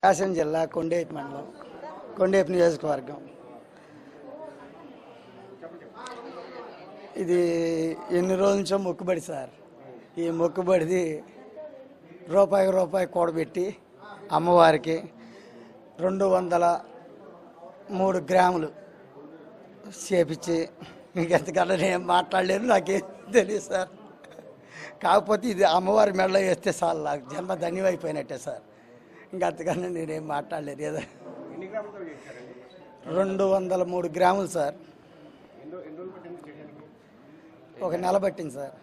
ప్రకాశం జిల్లా కొండేపి మండలం, కొండేపి నియోజకవర్గం. ఇది ఎన్ని రోజుల నుంచో మొక్కుబడి సార్. ఈ మొక్కుబడిది రూపాయి కూడబెట్టి అమ్మవారికి 203 గ్రాములు చేపించి, ఇంకెంతకన్నా నేను మాట్లాడలేను, నాకేం తెలియదు సార్. కాకపోతే ఇది అమ్మవారి మెడలో వేస్తే చాలు, నాకు జన్మ ధన్యమైపోయినట్టే సార్. ఇంకంతకన్నా నేనేం మాట్లాడలేదు. ఏదో 203 గ్రాములు సార్. ఒక నెల పట్టింది సార్.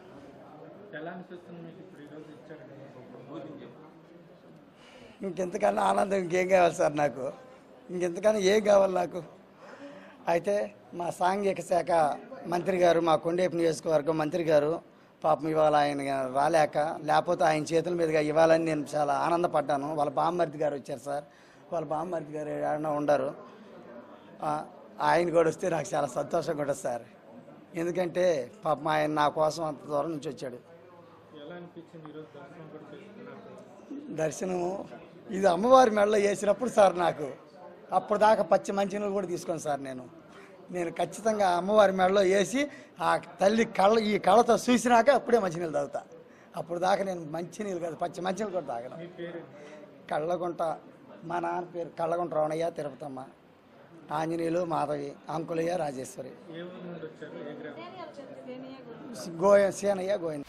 ఇంకెంతకన్నా ఆనందం ఇంకేం కావాలి సార్ నాకు? ఇంకెంతకన్నా ఏం కావాలి నాకు? అయితే మా సాంఘిక శాఖ మంత్రి గారు, మా కొండేపి నియోజకవర్గం మంత్రి గారు పాపం ఇవాళ ఆయన రాలేక, లేకపోతే ఆయన చేతుల మీదుగా ఇవ్వాలని నేను చాలా ఆనందపడ్డాను. వాళ్ళ బామ్మర్ది గారు వచ్చారు సార్. వాళ్ళ బామ్మర్ది గారు ఏమన్నా ఉండరు, ఆయన కూడా వస్తే నాకు చాలా సంతోషంగా ఉంటుంది సార్. ఎందుకంటే పాపం ఆయన నా కోసం అంత దూరం నుంచి వచ్చాడు. దర్శనము ఇది అమ్మవారి మెడలో వేసినప్పుడు సార్, నాకు అప్పుడు దాకా పచ్చి మంచినీళ్ళు కూడా తీసుకోను సార్. నేను ఖచ్చితంగా అమ్మవారి మెడలో వేసి ఆ తల్లి ఈ కళ్ళతో చూసినాక అప్పుడే మంచినీళ్ళు తాగుతా. అప్పుడు దాకా నేను మంచినీళ్ళు కాదు, పచ్చి మంచినీళ్ళు కూడా తాగను. కళ్ళగుంట, మా నాన్న పేరు కళ్ళగుంట రమణయ్య, తిరుపతమ్మ, ఆంజనేయులు, మాధవి, అంకులయ్య, రాజేశ్వరి, సేనయ్య, గోవింద.